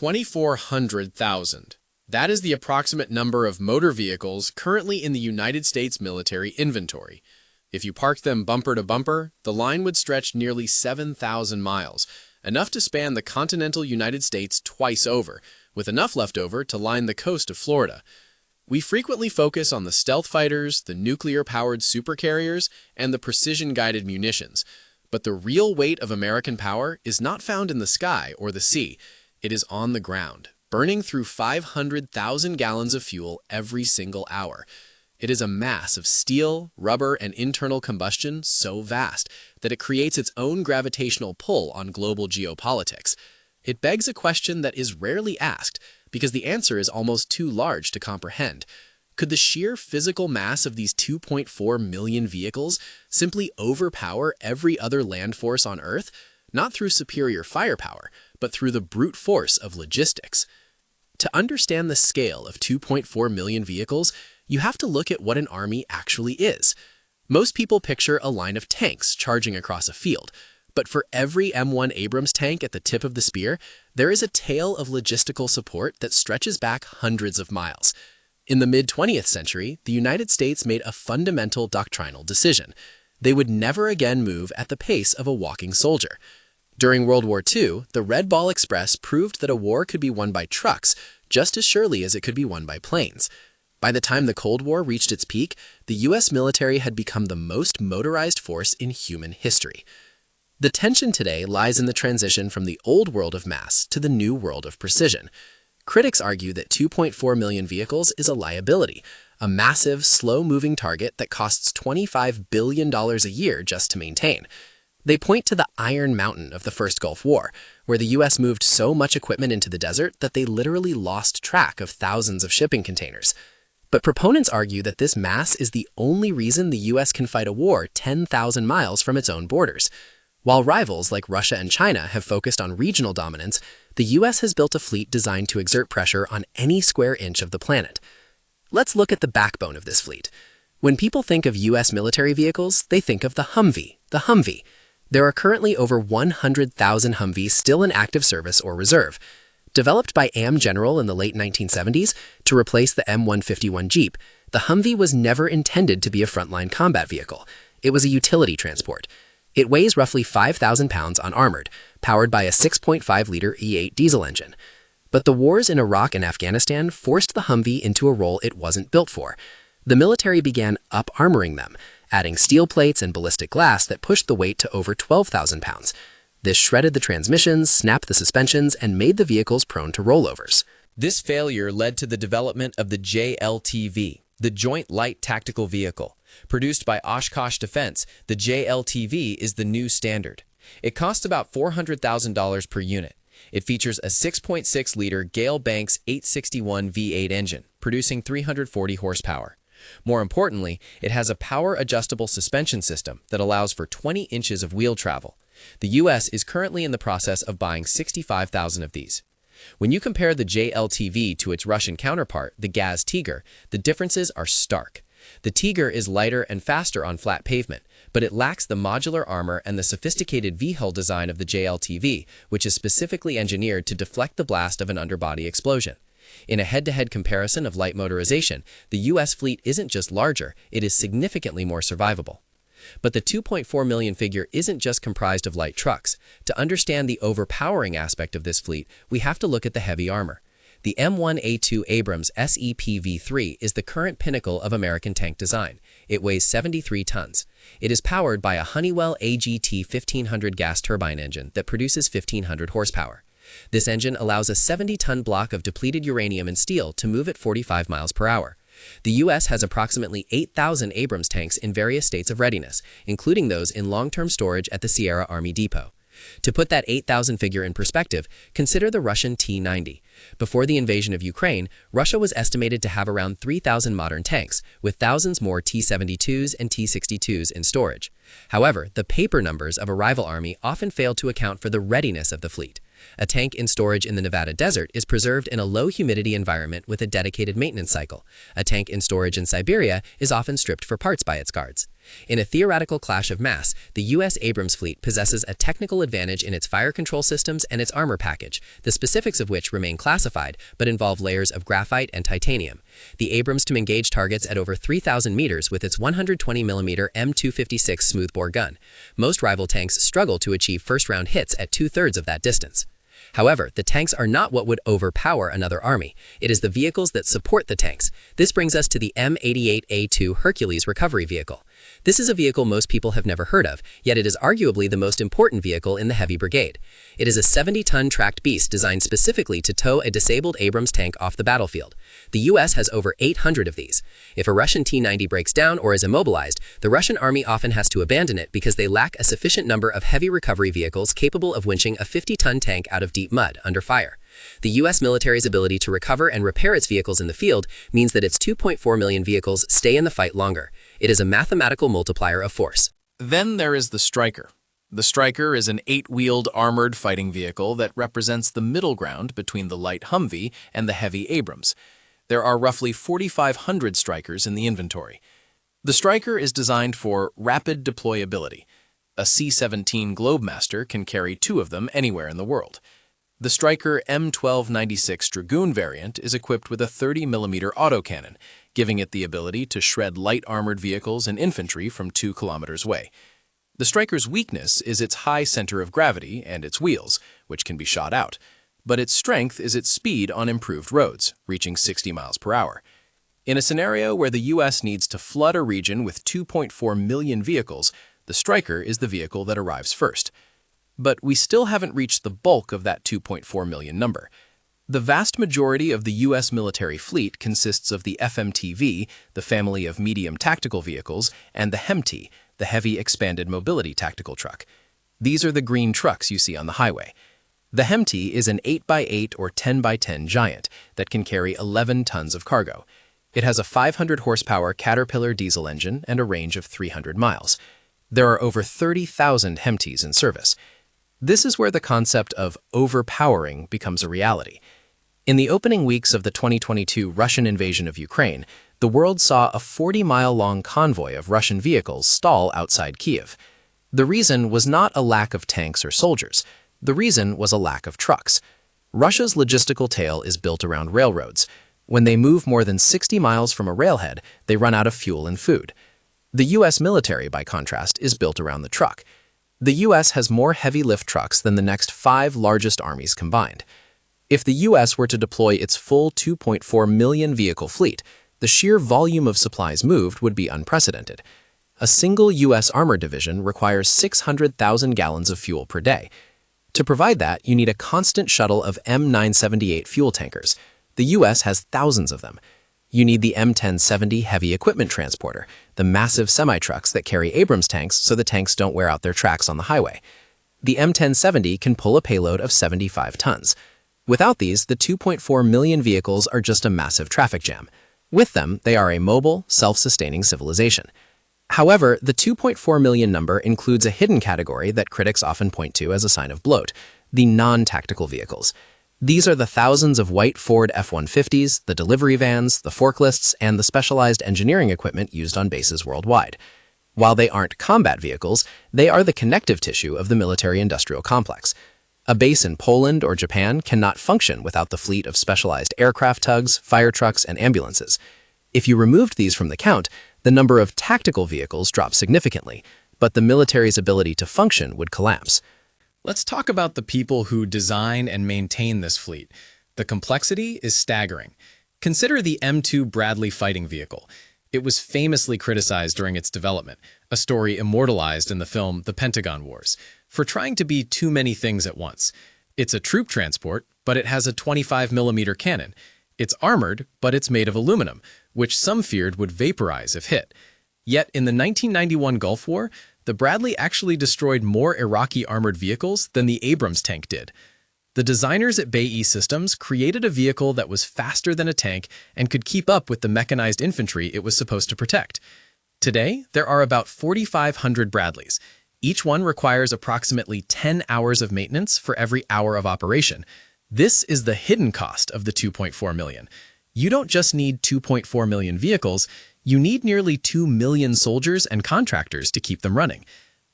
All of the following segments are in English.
2,400,000. That is the approximate number of motor vehicles currently in the United States military inventory. If you parked them bumper to bumper, the line would stretch nearly 7,000 miles, enough to span the continental United States twice over, with enough left over to line the coast of Florida. We frequently focus on the stealth fighters, the nuclear-powered supercarriers, and the precision-guided munitions. But the real weight of American power is not found in the sky or the sea. It is on the ground, burning through 500,000 gallons of fuel every single hour. It is a mass of steel, rubber, and internal combustion so vast that it creates its own gravitational pull on global geopolitics. It begs a question that is rarely asked, because the answer is almost too large to comprehend. Could the sheer physical mass of these 2.4 million vehicles simply overpower every other land force on Earth, not through superior firepower, but through the brute force of logistics? To understand the scale of 2.4 million vehicles, you have to look at what an army actually is. Most people picture a line of tanks charging across a field, but for every M1 Abrams tank at the tip of the spear, there is a tail of logistical support that stretches back hundreds of miles. In the mid-20th century, the United States made a fundamental doctrinal decision. They would never again move at the pace of a walking soldier. During World War II, the Red Ball Express proved that a war could be won by trucks just as surely as it could be won by planes. By the time the Cold War reached its peak, the U.S. military had become the most motorized force in human history. The tension today lies in the transition from the old world of mass to the new world of precision. Critics argue that 2.4 million vehicles is a liability, a massive, slow-moving target that costs $25 billion a year just to maintain. They point to the Iron Mountain of the First Gulf War, where the U.S. moved so much equipment into the desert that they literally lost track of thousands of shipping containers. But proponents argue that this mass is the only reason the U.S. can fight a war 10,000 miles from its own borders. While rivals like Russia and China have focused on regional dominance, the U.S. has built a fleet designed to exert pressure on any square inch of the planet. Let's look at the backbone of this fleet. When people think of U.S. military vehicles, they think of the Humvee. There are currently over 100,000 Humvees still in active service or reserve. Developed by AM General in the late 1970s to replace the M151 Jeep, the Humvee was never intended to be a frontline combat vehicle. It was a utility transport. It weighs roughly 5,000 pounds unarmored, powered by a 6.5-liter E8 diesel engine. But the wars in Iraq and Afghanistan forced the Humvee into a role it wasn't built for. The military began up-armoring them, adding steel plates and ballistic glass that pushed the weight to over 12,000 pounds. This shredded the transmissions, snapped the suspensions, and made the vehicles prone to rollovers. This failure led to the development of the JLTV, the Joint Light Tactical Vehicle. Produced by Oshkosh Defense, the JLTV is the new standard. It costs about $400,000 per unit. It features a 6.6-liter Gale Banks 861 V8 engine, producing 340 horsepower. More importantly, it has a power-adjustable suspension system that allows for 20 inches of wheel travel. The U.S. is currently in the process of buying 65,000 of these. When you compare the JLTV to its Russian counterpart, the Gaz Tiger, the differences are stark. The Tiger is lighter and faster on flat pavement, but it lacks the modular armor and the sophisticated V-hull design of the JLTV, which is specifically engineered to deflect the blast of an underbody explosion. In a head-to-head comparison of light motorization, the U.S. fleet isn't just larger, it is significantly more survivable. But the 2.4 million figure isn't just comprised of light trucks. To understand the overpowering aspect of this fleet, we have to look at the heavy armor. The M1 Abrams SEPV3 is the current pinnacle of American tank design. It weighs 73 tons. It is powered by a Honeywell AGT 1500 gas turbine engine that produces 1,500 horsepower. This engine allows a 70-ton block of depleted uranium and steel to move at 45 miles per hour. The U.S. has approximately 8,000 Abrams tanks in various states of readiness, including those in long-term storage at the Sierra Army Depot. To put that 8,000 figure in perspective, consider the Russian T-90. Before the invasion of Ukraine, Russia was estimated to have around 3,000 modern tanks, with thousands more T-72s and T-62s in storage. However, the paper numbers of a rival army often fail to account for the readiness of the fleet. A tank in storage in the Nevada desert is preserved in a low-humidity environment with a dedicated maintenance cycle. A tank in storage in Siberia is often stripped for parts by its guards. In a theoretical clash of mass, the U.S. Abrams fleet possesses a technical advantage in its fire control systems and its armor package, the specifics of which remain classified but involve layers of graphite and titanium. The Abrams can engage targets at over 3,000 meters with its 120mm M256 smoothbore gun. Most rival tanks struggle to achieve first-round hits at two-thirds of that distance. However, the tanks are not what would overpower another army. It is the vehicles that support the tanks. This brings us to the M88A2 Hercules recovery vehicle. This is a vehicle most people have never heard of, yet it is arguably the most important vehicle in the heavy brigade. It is a 70-ton tracked beast designed specifically to tow a disabled Abrams tank off the battlefield. The U.S. has over 800 of these. If a Russian T-90 breaks down or is immobilized, the Russian army often has to abandon it because they lack a sufficient number of heavy recovery vehicles capable of winching a 50-ton tank out of deep mud under fire. The U.S. military's ability to recover and repair its vehicles in the field means that its 2.4 million vehicles stay in the fight longer. It is a mathematical multiplier of force. Then there is the Stryker. The Stryker is an 8-wheeled armored fighting vehicle that represents the middle ground between the light Humvee and the heavy Abrams. There are roughly 4,500 Strykers in the inventory. The Stryker is designed for rapid deployability. A C-17 Globemaster can carry 2 of them anywhere in the world. The Stryker M1296 Dragoon variant is equipped with a 30mm autocannon, giving it the ability to shred light armored vehicles and infantry from 2 kilometers away. The Stryker's weakness is its high center of gravity and its wheels, which can be shot out, but its strength is its speed on improved roads, reaching 60 miles per hour. In a scenario where the U.S. needs to flood a region with 2.4 million vehicles, the Stryker is the vehicle that arrives first. But we still haven't reached the bulk of that 2.4 million number. The vast majority of the U.S. military fleet consists of the FMTV, the family of medium tactical vehicles, and the HEMT, the heavy expanded mobility tactical truck. These are the green trucks you see on the highway. The HEMT is an 8x8 or 10x10 giant that can carry 11 tons of cargo. It has a 500 horsepower Caterpillar diesel engine and a range of 300 miles. There are over 30,000 HEMTs in service. This is where the concept of overpowering becomes a reality. In the opening weeks of the 2022 Russian invasion of Ukraine, the world saw a 40-mile-long convoy of Russian vehicles stall outside Kyiv. The reason was not a lack of tanks or soldiers. The reason was a lack of trucks. Russia's logistical tail is built around railroads. When they move more than 60 miles from a railhead, they run out of fuel and food. The U.S. military, by contrast, is built around the truck. The U.S. has more heavy lift trucks than the next 5 largest armies combined. If the U.S. were to deploy its full 2.4 million vehicle fleet, the sheer volume of supplies moved would be unprecedented. A single U.S. armor division requires 600,000 gallons of fuel per day. To provide that, you need a constant shuttle of M978 fuel tankers. The U.S. has thousands of them. You need the M1070 heavy equipment transporter, the massive semi-trucks that carry Abrams tanks so the tanks don't wear out their tracks on the highway. The M1070 can pull a payload of 75 tons. Without these, the 2.4 million vehicles are just a massive traffic jam. With them, they are a mobile, self-sustaining civilization. However, the 2.4 million number includes a hidden category that critics often point to as a sign of bloat, the non-tactical vehicles. These are the thousands of white Ford F-150s, the delivery vans, the forklifts, and the specialized engineering equipment used on bases worldwide. While they aren't combat vehicles, they are the connective tissue of the military-industrial complex. A base in Poland or Japan cannot function without the fleet of specialized aircraft tugs, fire trucks, and ambulances. If you removed these from the count, the number of tactical vehicles drops significantly, but the military's ability to function would collapse. Let's talk about the people who design and maintain this fleet. The complexity is staggering. Consider the M2 Bradley fighting vehicle. It was famously criticized during its development, a story immortalized in the film The Pentagon Wars, for trying to be too many things at once. It's a troop transport, but it has a 25mm cannon. It's armored, but it's made of aluminum, which some feared would vaporize if hit. Yet in the 1991 Gulf War, the Bradley actually destroyed more Iraqi armored vehicles than the Abrams tank did. The designers at BAE Systems created a vehicle that was faster than a tank and could keep up with the mechanized infantry it was supposed to protect. Today, there are about 4,500 Bradleys. Each one requires approximately 10 hours of maintenance for every hour of operation. This is the hidden cost of the 2.4 million. You don't just need 2.4 million vehicles, you need nearly 2 million soldiers and contractors to keep them running.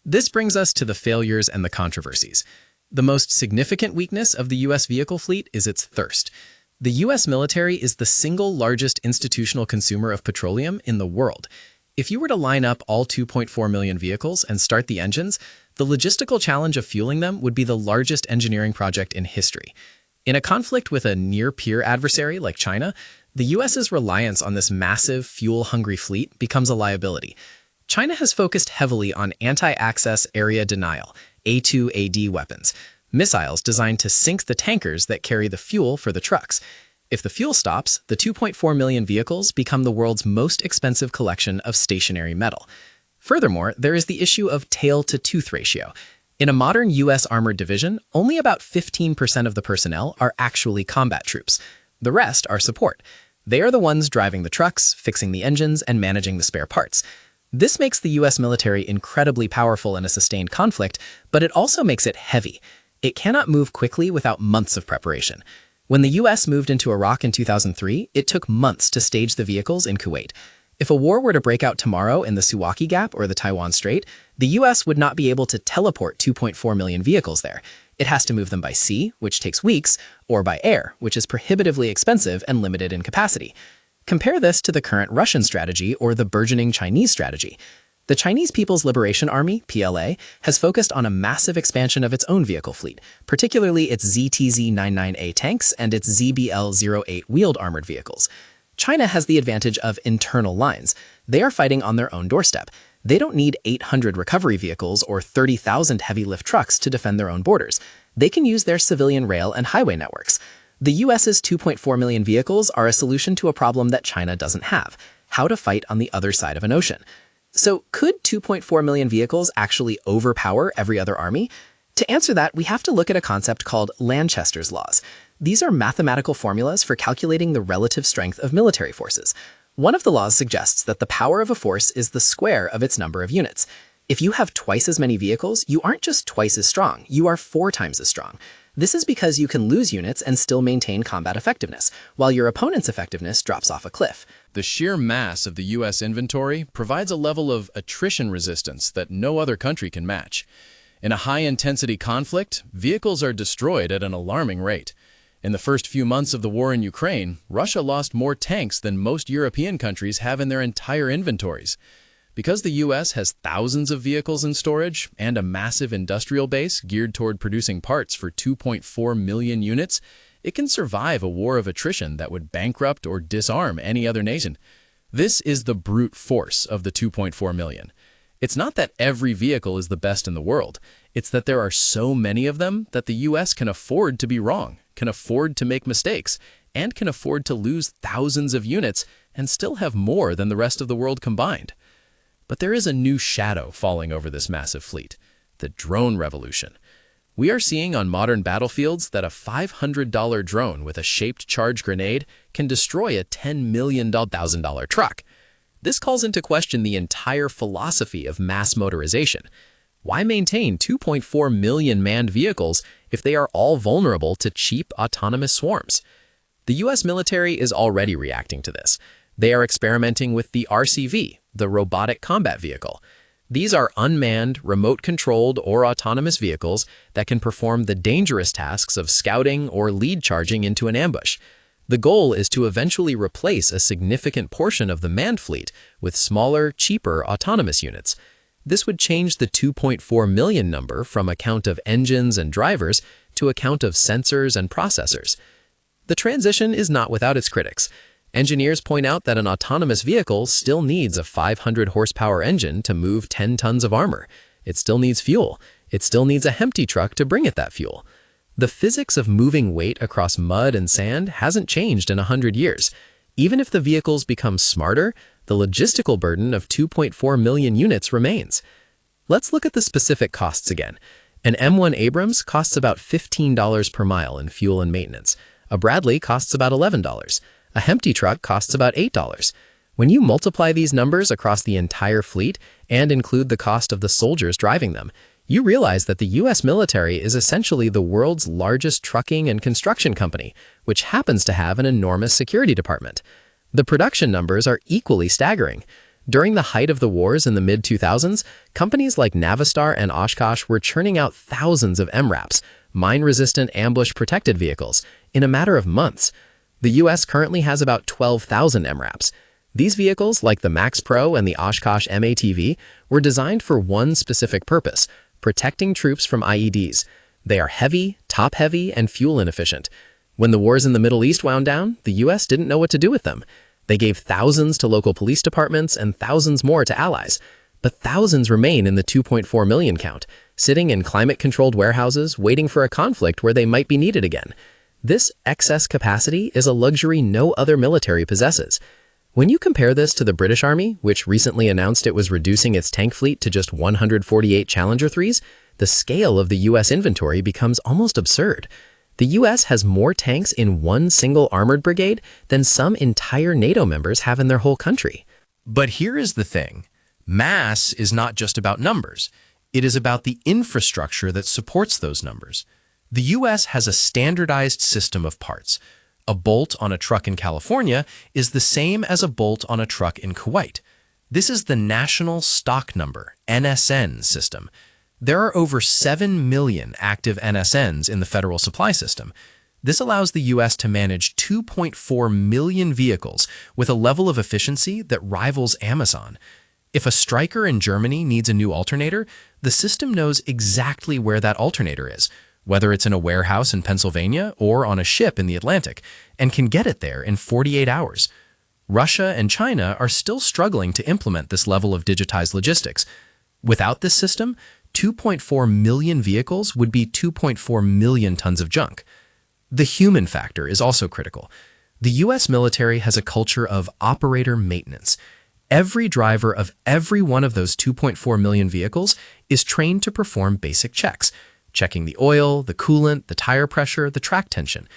This brings us to the failures and the controversies. The most significant weakness of the U.S. vehicle fleet is its thirst. The U.S. military is the single largest institutional consumer of petroleum in the world. If you were to line up all 2.4 million vehicles and start the engines, the logistical challenge of fueling them would be the largest engineering project in history. In a conflict with a near-peer adversary like China, the U.S.'s reliance on this massive, fuel-hungry fleet becomes a liability. China has focused heavily on anti-access area denial, A2AD weapons, missiles designed to sink the tankers that carry the fuel for the trucks. If the fuel stops, the 2.4 million vehicles become the world's most expensive collection of stationary metal. Furthermore, there is the issue of tail-to-tooth ratio. In a modern U.S. armored division, only about 15% of the personnel are actually combat troops. The rest are support. They are the ones driving the trucks, fixing the engines, and managing the spare parts. This makes the U.S. military incredibly powerful in a sustained conflict, but it also makes it heavy. It cannot move quickly without months of preparation. When the U.S. moved into Iraq in 2003, it took months to stage the vehicles in Kuwait. If a war were to break out tomorrow in the Suwaki Gap or the Taiwan Strait, the U.S. would not be able to teleport 2.4 million vehicles there. It has to move them by sea, which takes weeks, or by air, which is prohibitively expensive and limited in capacity. Compare this to the current Russian strategy or the burgeoning Chinese strategy. The Chinese People's Liberation Army, PLA, has focused on a massive expansion of its own vehicle fleet, particularly its ZTZ-99A tanks and its ZBL-08 wheeled armored vehicles. China has the advantage of internal lines. They are fighting on their own doorstep. They don't need 800 recovery vehicles or 30,000 heavy-lift trucks to defend their own borders. They can use their civilian rail and highway networks. The U.S.'s 2.4 million vehicles are a solution to a problem that China doesn't have: how to fight on the other side of an ocean. So could 2.4 million vehicles actually overpower every other army? To answer that, we have to look at a concept called Lanchester's laws. These are mathematical formulas for calculating the relative strength of military forces. One of the laws suggests that the power of a force is the square of its number of units. If you have twice as many vehicles, you aren't just twice as strong, you are 4 times as strong. This is because you can lose units and still maintain combat effectiveness, while your opponent's effectiveness drops off a cliff. The sheer mass of the U.S. inventory provides a level of attrition resistance that no other country can match. In a high-intensity conflict, vehicles are destroyed at an alarming rate. In the first few months of the war in Ukraine, Russia lost more tanks than most European countries have in their entire inventories. Because the U.S. has thousands of vehicles in storage and a massive industrial base geared toward producing parts for 2.4 million units, it can survive a war of attrition that would bankrupt or disarm any other nation. This is the brute force of the 2.4 million. It's not that every vehicle is the best in the world. It's that there are so many of them that the U.S. can afford to be wrong, can afford to make mistakes, and can afford to lose thousands of units and still have more than the rest of the world combined. But there is a new shadow falling over this massive fleet: the drone revolution. We are seeing on modern battlefields that a $500 drone with a shaped charge grenade can destroy a $10 million truck. This calls into question the entire philosophy of mass motorization. Why maintain 2.4 million manned vehicles if they are all vulnerable to cheap autonomous swarms? The U.S. military is already reacting to this. They are experimenting with the RCV, the Robotic Combat Vehicle. These are unmanned, remote-controlled, or autonomous vehicles that can perform the dangerous tasks of scouting or lead charging into an ambush. The goal is to eventually replace a significant portion of the manned fleet with smaller, cheaper autonomous units. This would change the 2.4 million number from a count of engines and drivers to a count of sensors and processors. The transition is not without its critics. Engineers point out that an autonomous vehicle still needs a 500 horsepower engine to move 10 tons of armor. It still needs fuel. It still needs a empty truck to bring it that fuel. The physics of moving weight across mud and sand hasn't changed in 100 years. Even if the vehicles become smarter, the logistical burden of 2.4 million units remains. Let's look at the specific costs again. An M1 Abrams costs about $15 per mile in fuel and maintenance. A Bradley costs about $11. A empty truck costs about $8. When you multiply these numbers across the entire fleet and include the cost of the soldiers driving them, you realize that the U.S. military is essentially the world's largest trucking and construction company, which happens to have an enormous security department. The production numbers are equally staggering. During the height of the wars in the mid-2000s, companies like Navistar and Oshkosh were churning out thousands of MRAPs, mine-resistant ambush-protected vehicles, in a matter of months. The U.S. currently has about 12,000 MRAPs. These vehicles, like the Max Pro and the Oshkosh MATV, were designed for one specific purpose: protecting troops from IEDs. They are heavy, top-heavy, and fuel inefficient. When the wars in the Middle East wound down, the U.S. didn't know what to do with them. They gave thousands to local police departments and thousands more to allies. But thousands remain in the 2.4 million count, sitting in climate-controlled warehouses waiting for a conflict where they might be needed again. This excess capacity is a luxury no other military possesses. When you compare this to the British Army, which recently announced it was reducing its tank fleet to just 148 Challenger 3s, the scale of the U.S. inventory becomes almost absurd. The U.S. has more tanks in one single armored brigade than some entire NATO members have in their whole country. But here is the thing. Mass is not just about numbers. It is about the infrastructure that supports those numbers. The U.S. has a standardized system of parts. A bolt on a truck in California is the same as a bolt on a truck in Kuwait. This is the National Stock Number, NSN, system. There are over 7 million active NSNs in the federal supply system. This allows the U.S. to manage 2.4 million vehicles with a level of efficiency that rivals Amazon. If a striker in Germany needs a new alternator, the system knows exactly where that alternator is, whether it's in a warehouse in Pennsylvania or on a ship in the Atlantic, and can get it there in 48 hours. Russia and China are still struggling to implement this level of digitized logistics. Without this system, 2.4 million vehicles would be 2.4 million tons of junk. The human factor is also critical. The U.S. military has a culture of operator maintenance. Every driver of every one of those 2.4 million vehicles is trained to perform basic checks, checking the oil, the coolant, the tire pressure, the track tension.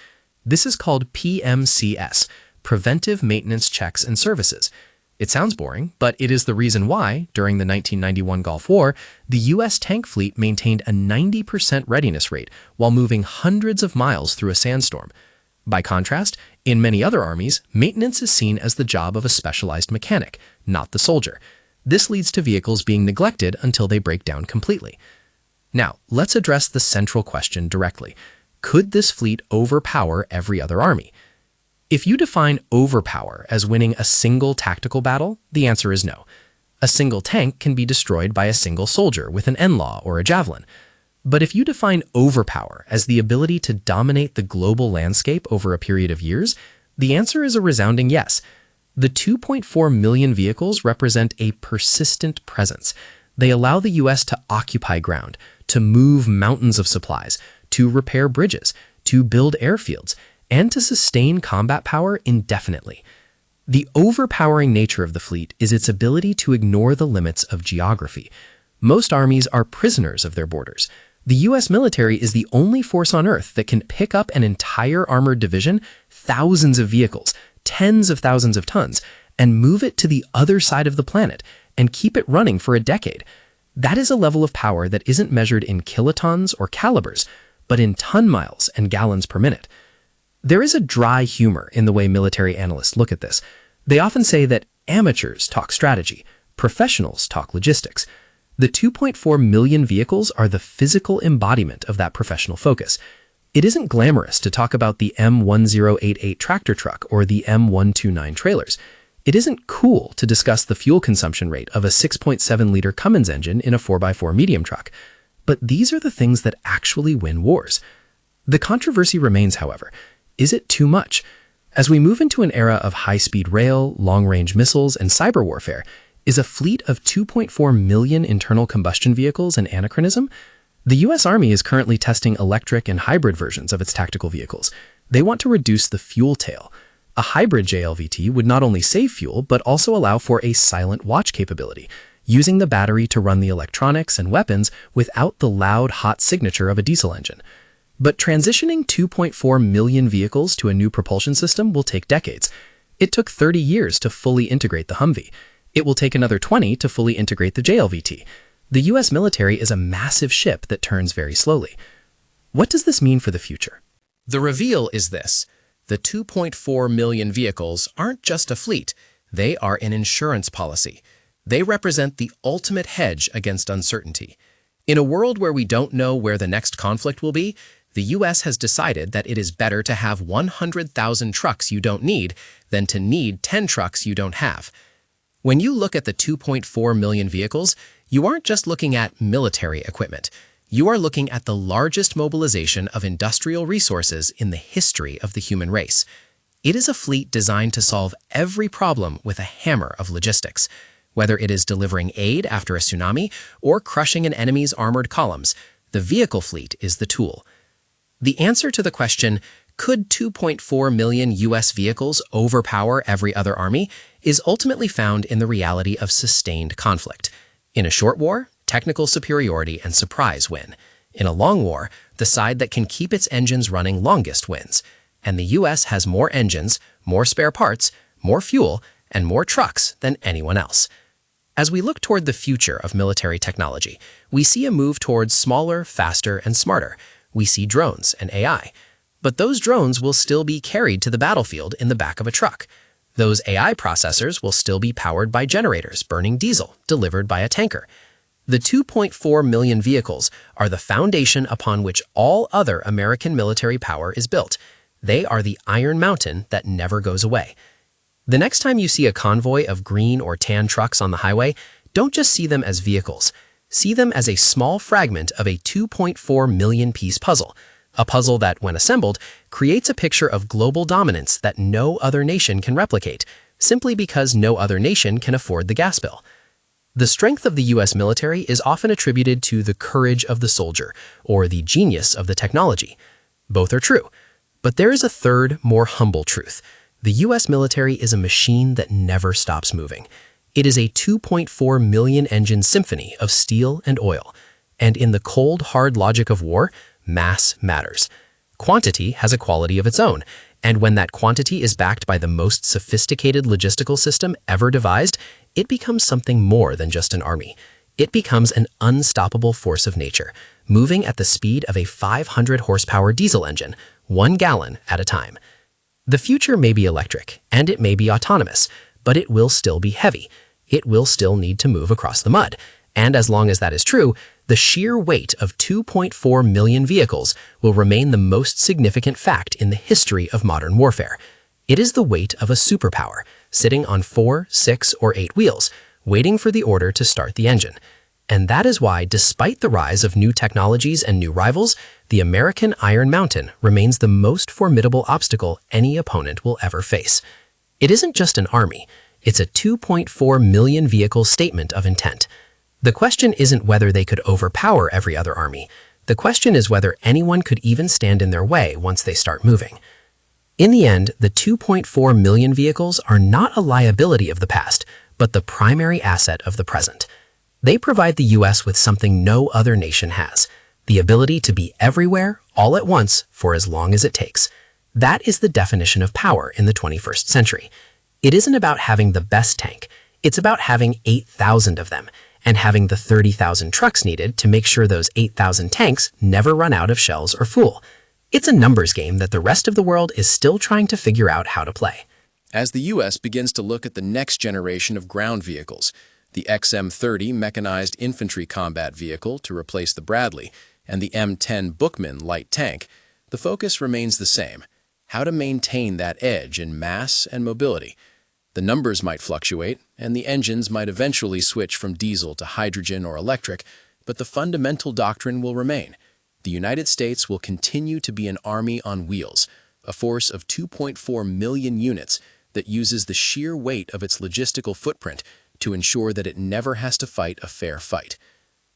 This is called PMCS, Preventive Maintenance Checks and Services. It sounds boring, but it is the reason why, during the 1991 Gulf War, the U.S. tank fleet maintained a 90% readiness rate while moving hundreds of miles through a sandstorm. By contrast, in many other armies, maintenance is seen as the job of a specialized mechanic, not the soldier. This leads to vehicles being neglected until they break down completely. Now, let's address the central question directly. Could this fleet overpower every other army? If you define overpower as winning a single tactical battle, the answer is no. A single tank can be destroyed by a single soldier with an NLAW or a javelin. But if you define overpower as the ability to dominate the global landscape over a period of years, the answer is a resounding yes. The 2.4 million vehicles represent a persistent presence. They allow the U.S. to occupy ground, to move mountains of supplies, to repair bridges, to build airfields, and to sustain combat power indefinitely. The overpowering nature of the fleet is its ability to ignore the limits of geography. Most armies are prisoners of their borders. The U.S. military is the only force on Earth that can pick up an entire armored division, thousands of vehicles, tens of thousands of tons, and move it to the other side of the planet and keep it running for a decade. That is a level of power that isn't measured in kilotons or calibers, but in ton miles and gallons per minute. There is a dry humor in the way military analysts look at this. They often say that amateurs talk strategy, professionals talk logistics. The 2.4 million vehicles are the physical embodiment of that professional focus. It isn't glamorous to talk about the M1088 tractor truck or the M129 trailers. It isn't cool to discuss the fuel consumption rate of a 6.7-liter Cummins engine in a 4x4 medium truck. But these are the things that actually win wars. The controversy remains, however. Is it too much? As we move into an era of high-speed rail, long-range missiles, and cyber warfare, is a fleet of 2.4 million internal combustion vehicles an anachronism? The U.S. Army is currently testing electric and hybrid versions of its tactical vehicles. They want to reduce the fuel tail. A hybrid JLVT would not only save fuel, but also allow for a silent watch capability, using the battery to run the electronics and weapons without the loud, hot signature of a diesel engine. But transitioning 2.4 million vehicles to a new propulsion system will take decades. It took 30 years to fully integrate the Humvee. It will take another 20 to fully integrate the JLVT. The U.S. military is a massive ship that turns very slowly. What does this mean for the future? The reveal is this. The 2.4 million vehicles aren't just a fleet. They are an insurance policy. They represent the ultimate hedge against uncertainty. In a world where we don't know where the next conflict will be, the U.S. has decided that it is better to have 100,000 trucks you don't need than to need 10 trucks you don't have. When you look at the 2.4 million vehicles, you aren't just looking at military equipment. You are looking at the largest mobilization of industrial resources in the history of the human race. It is a fleet designed to solve every problem with a hammer of logistics. Whether it is delivering aid after a tsunami or crushing an enemy's armored columns, the vehicle fleet is the tool. The answer to the question, could 2.4 million U.S. vehicles overpower every other army, is ultimately found in the reality of sustained conflict. In a short war, technical superiority and surprise win. In a long war, the side that can keep its engines running longest wins. And the U.S. has more engines, more spare parts, more fuel, and more trucks than anyone else. As we look toward the future of military technology, we see a move towards smaller, faster, and smarter. We see drones and AI. But those drones will still be carried to the battlefield in the back of a truck. Those AI processors will still be powered by generators burning diesel delivered by a tanker. The 2.4 million vehicles are the foundation upon which all other American military power is built. They are the Iron Mountain that never goes away. The next time you see a convoy of green or tan trucks on the highway, don't just see them as vehicles. See them as a small fragment of a 2.4 million piece puzzle. A puzzle that, when assembled, creates a picture of global dominance that no other nation can replicate, simply because no other nation can afford the gas bill. The strength of the U.S. military is often attributed to the courage of the soldier or the genius of the technology. Both are true. But there is a third, more humble truth. The U.S. military is a machine that never stops moving. It is a 2.4 million engine symphony of steel and oil. And in the cold, hard logic of war, mass matters. Quantity has a quality of its own. And when that quantity is backed by the most sophisticated logistical system ever devised, it becomes something more than just an army. It becomes an unstoppable force of nature, moving at the speed of a 500 horsepower diesel engine, 1 gallon at a time. The future may be electric, and it may be autonomous, but it will still be heavy. It will still need to move across the mud. And as long as that is true, the sheer weight of 2.4 million vehicles will remain the most significant fact in the history of modern warfare. It is the weight of a superpower, sitting on 4, 6, or 8 wheels, waiting for the order to start the engine. And that is why, despite the rise of new technologies and new rivals, the American Iron Mountain remains the most formidable obstacle any opponent will ever face. It isn't just an army, it's a 2.4 million vehicle statement of intent. The question isn't whether they could overpower every other army. The question is whether anyone could even stand in their way once they start moving. In the end, the 2.4 million vehicles are not a liability of the past, but the primary asset of the present. They provide the U.S. with something no other nation has, the ability to be everywhere, all at once, for as long as it takes. That is the definition of power in the 21st century. It isn't about having the best tank. It's about having 8,000 of them, and having the 30,000 trucks needed to make sure those 8,000 tanks never run out of shells or fuel. It's a numbers game that the rest of the world is still trying to figure out how to play. As the U.S. begins to look at the next generation of ground vehicles, the XM-30 mechanized infantry combat vehicle to replace the Bradley and the M10 Bookman light tank, the focus remains the same: how to maintain that edge in mass and mobility. The numbers might fluctuate, and the engines might eventually switch from diesel to hydrogen or electric, but the fundamental doctrine will remain. The United States will continue to be an army on wheels, a force of 2.4 million units that uses the sheer weight of its logistical footprint to ensure that it never has to fight a fair fight.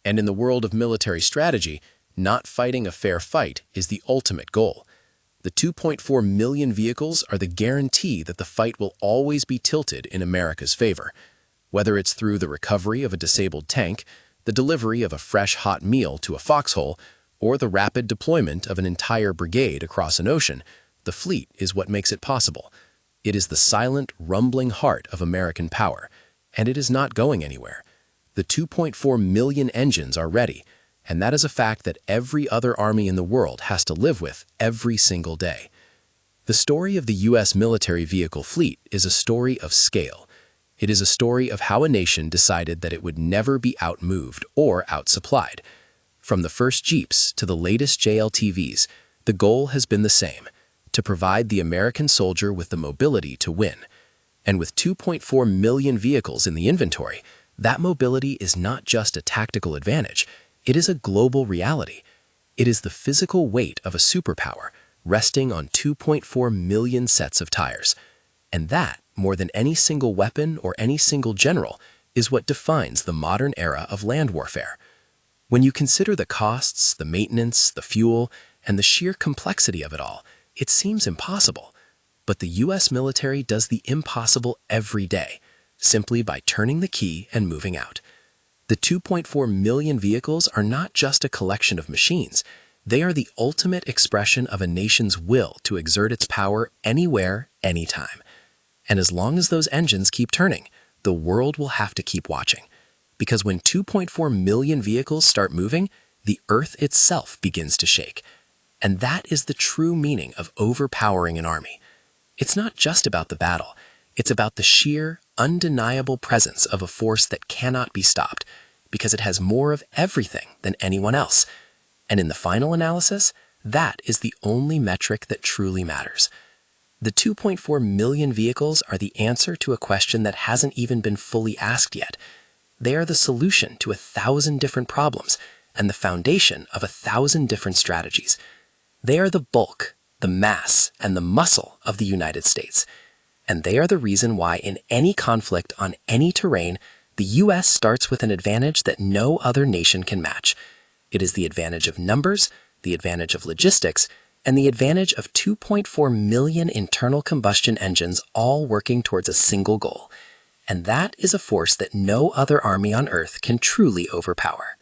And in the world of military strategy, not fighting a fair fight is the ultimate goal. The 2.4 million vehicles are the guarantee that the fight will always be tilted in America's favor. Whether it's through the recovery of a disabled tank, the delivery of a fresh hot meal to a foxhole, or the rapid deployment of an entire brigade across an ocean, the fleet is what makes it possible. It is the silent, rumbling heart of American power, and it is not going anywhere. The 2.4 million engines are ready, and that is a fact that every other army in the world has to live with every single day. The story of the U.S. military vehicle fleet is a story of scale. It is a story of how a nation decided that it would never be outmoved or outsupplied. From the first Jeeps to the latest JLTVs, the goal has been the same: to provide the American soldier with the mobility to win. And with 2.4 million vehicles in the inventory, that mobility is not just a tactical advantage, it is a global reality. It is the physical weight of a superpower resting on 2.4 million sets of tires. And that, more than any single weapon or any single general, is what defines the modern era of land warfare. When you consider the costs, the maintenance, the fuel, and the sheer complexity of it all, it seems impossible. But the U.S. military does the impossible every day, simply by turning the key and moving out. The 2.4 million vehicles are not just a collection of machines. They are the ultimate expression of a nation's will to exert its power anywhere, anytime. And as long as those engines keep turning, the world will have to keep watching. Because when 2.4 million vehicles start moving, the Earth itself begins to shake. And that is the true meaning of overpowering an army. It's not just about the battle. It's about the sheer, undeniable presence of a force that cannot be stopped, because it has more of everything than anyone else. And in the final analysis, that is the only metric that truly matters. The 2.4 million vehicles are the answer to a question that hasn't even been fully asked yet. They are the solution to 1,000 different problems and the foundation of 1,000 different strategies. They are the bulk, the mass, and the muscle of the United States. And they are the reason why in any conflict on any terrain, the U.S. starts with an advantage that no other nation can match. It is the advantage of numbers, the advantage of logistics, and the advantage of 2.4 million internal combustion engines all working towards a single goal. And that is a force that no other army on Earth can truly overpower.